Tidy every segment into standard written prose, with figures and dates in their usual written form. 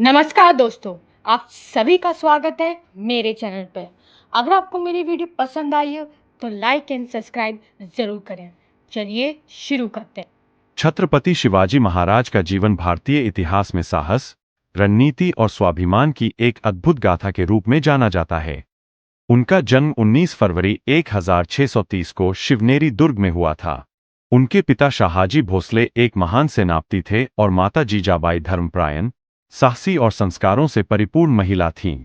नमस्कार दोस्तों, आप सभी का स्वागत है मेरे चैनल पर। अगर आपको मेरी वीडियो पसंद आई हो तो लाइक एंड सब्सक्राइब ज़रूर करें। चलिए शुरू करते हैं। छत्रपति शिवाजी महाराज का जीवन भारतीय इतिहास में साहस, रणनीति और स्वाभिमान की एक अद्भुत गाथा के रूप में जाना जाता है। उनका जन्म 19 फरवरी 1630 को शिवनेरी दुर्ग में हुआ था। उनके पिता शाहाजी भोसले एक महान सेनापति थे और माता जीजाबाई धर्मपरायण, साहसी और संस्कारों से परिपूर्ण महिला थीं।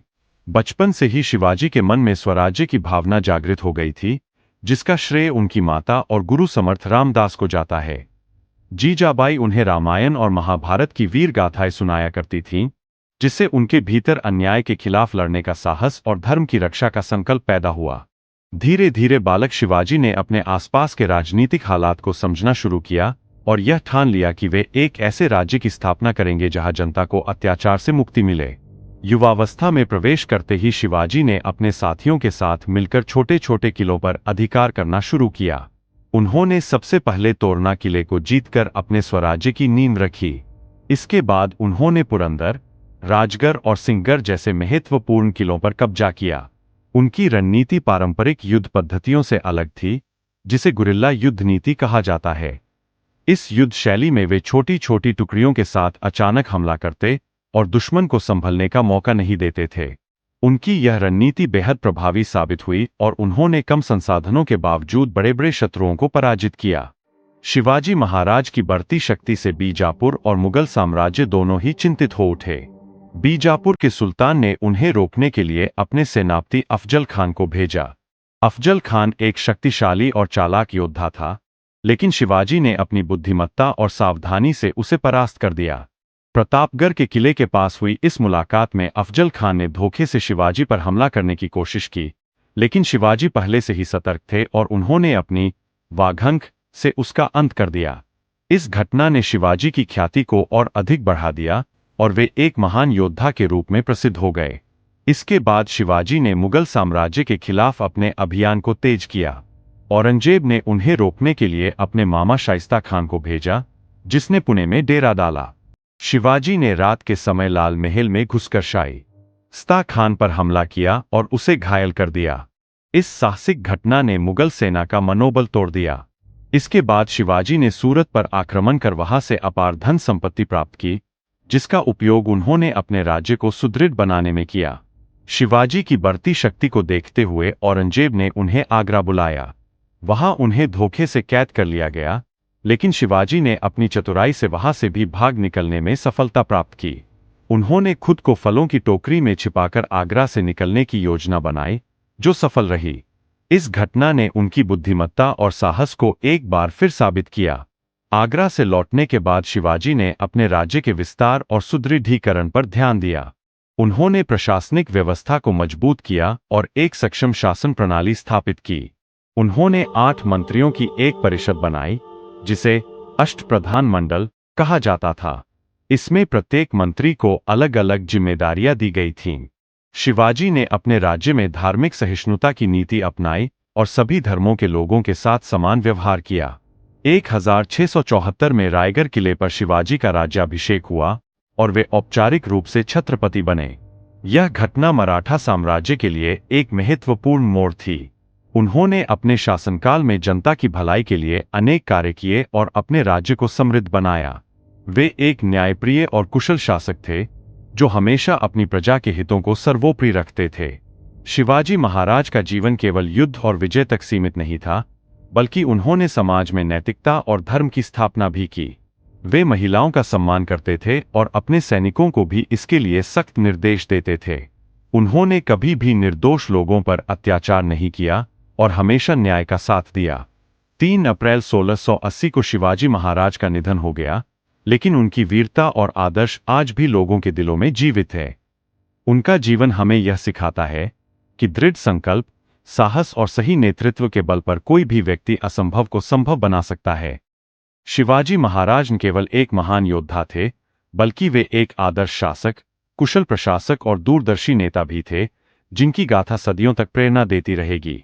बचपन से ही शिवाजी के मन में स्वराज्य की भावना जागृत हो गई थी, जिसका श्रेय उनकी माता और गुरु समर्थ रामदास को जाता है। जीजाबाई उन्हें रामायण और महाभारत की वीर गाथाएं सुनाया करती थीं, जिससे उनके भीतर अन्याय के खिलाफ लड़ने का साहस और धर्म की रक्षा का संकल्प पैदा हुआ। धीरे धीरे बालक शिवाजी ने अपने आसपास के राजनीतिक हालात को समझना शुरू किया और यह ठान लिया कि वे एक ऐसे राज्य की स्थापना करेंगे जहां जनता को अत्याचार से मुक्ति मिले। युवावस्था में प्रवेश करते ही शिवाजी ने अपने साथियों के साथ मिलकर छोटे छोटे किलों पर अधिकार करना शुरू किया। उन्होंने सबसे पहले तोरना किले को जीतकर अपने स्वराज्य की नींव रखी। इसके बाद उन्होंने पुरंदर, राजगढ़ और सिंहगढ़ जैसे महत्वपूर्ण किलों पर कब्जा किया। उनकी रणनीति पारंपरिक युद्ध पद्धतियों से अलग थी, जिसे गुरिल्ला युद्ध नीति कहा जाता है। इस युद्ध शैली में वे छोटी छोटी टुकड़ियों के साथ अचानक हमला करते और दुश्मन को संभलने का मौका नहीं देते थे। उनकी यह रणनीति बेहद प्रभावी साबित हुई और उन्होंने कम संसाधनों के बावजूद बड़े बड़े शत्रुओं को पराजित किया। शिवाजी महाराज की बढ़ती शक्ति से बीजापुर और मुगल साम्राज्य दोनों ही चिंतित हो उठे। बीजापुर के सुल्तान ने उन्हें रोकने के लिए अपने सेनापति अफजल खान को भेजा। अफजल खान एक शक्तिशाली और चालाक योद्धा था, लेकिन शिवाजी ने अपनी बुद्धिमत्ता और सावधानी से उसे परास्त कर दिया। प्रतापगढ़ के किले के पास हुई इस मुलाकात में अफजल खान ने धोखे से शिवाजी पर हमला करने की कोशिश की, लेकिन शिवाजी पहले से ही सतर्क थे और उन्होंने अपनी वाघंक से उसका अंत कर दिया। इस घटना ने शिवाजी की ख्याति को और अधिक बढ़ा दिया और वे एक महान योद्धा के रूप में प्रसिद्ध हो गए। इसके बाद शिवाजी ने मुगल साम्राज्य के खिलाफ अपने अभियान को तेज किया। औरंगजेब ने उन्हें रोकने के लिए अपने मामा शाइस्ता खान को भेजा, जिसने पुणे में डेरा डाला। शिवाजी ने रात के समय लाल महल में घुसकर शाइस्ता खान पर हमला किया और उसे घायल कर दिया। इस साहसिक घटना ने मुगल सेना का मनोबल तोड़ दिया। इसके बाद शिवाजी ने सूरत पर आक्रमण कर वहां से अपार धन संपत्ति प्राप्त की, जिसका उपयोग उन्होंने अपने राज्य को सुदृढ़ बनाने में किया। शिवाजी की बढ़ती शक्ति को देखते हुए औरंगजेब ने उन्हें आगरा बुलाया। वहां उन्हें धोखे से कैद कर लिया गया, लेकिन शिवाजी ने अपनी चतुराई से वहां से भी भाग निकलने में सफलता प्राप्त की। उन्होंने खुद को फलों की टोकरी में छिपाकर आगरा से निकलने की योजना बनाई, जो सफल रही। इस घटना ने उनकी बुद्धिमत्ता और साहस को एक बार फिर साबित किया। आगरा से लौटने के बाद शिवाजी ने अपने राज्य के विस्तार और सुदृढ़ीकरण पर ध्यान दिया। उन्होंने प्रशासनिक व्यवस्था को मजबूत किया और एक सक्षम शासन प्रणाली स्थापित की। उन्होंने 8 मंत्रियों की एक परिषद बनाई, जिसे अष्टप्रधान मंडल कहा जाता था। इसमें प्रत्येक मंत्री को अलग अलग जिम्मेदारियां दी गई थीं। शिवाजी ने अपने राज्य में धार्मिक सहिष्णुता की नीति अपनाई और सभी धर्मों के लोगों के साथ समान व्यवहार किया। 1674 में रायगढ़ किले पर शिवाजी का राज्याभिषेक हुआ और वे औपचारिक रूप से छत्रपति बने। यह घटना मराठा साम्राज्य के लिए एक महत्वपूर्ण मोड़ थी। उन्होंने अपने शासनकाल में जनता की भलाई के लिए अनेक कार्य किए और अपने राज्य को समृद्ध बनाया। वे एक न्यायप्रिय और कुशल शासक थे, जो हमेशा अपनी प्रजा के हितों को सर्वोपरि रखते थे। शिवाजी महाराज का जीवन केवल युद्ध और विजय तक सीमित नहीं था, बल्कि उन्होंने समाज में नैतिकता और धर्म की स्थापना भी की। वे महिलाओं का सम्मान करते थे और अपने सैनिकों को भी इसके लिए सख्त निर्देश देते थे। उन्होंने कभी भी निर्दोष लोगों पर अत्याचार नहीं किया और हमेशा न्याय का साथ दिया। 3 अप्रैल 1680 को शिवाजी महाराज का निधन हो गया, लेकिन उनकी वीरता और आदर्श आज भी लोगों के दिलों में जीवित है। उनका जीवन हमें यह सिखाता है कि दृढ़ संकल्प, साहस और सही नेतृत्व के बल पर कोई भी व्यक्ति असंभव को संभव बना सकता है। शिवाजी महाराज न केवल एक महान योद्धा थे, बल्कि वे एक आदर्श शासक, कुशल प्रशासक और दूरदर्शी नेता भी थे, जिनकी गाथा सदियों तक प्रेरणा देती रहेगी।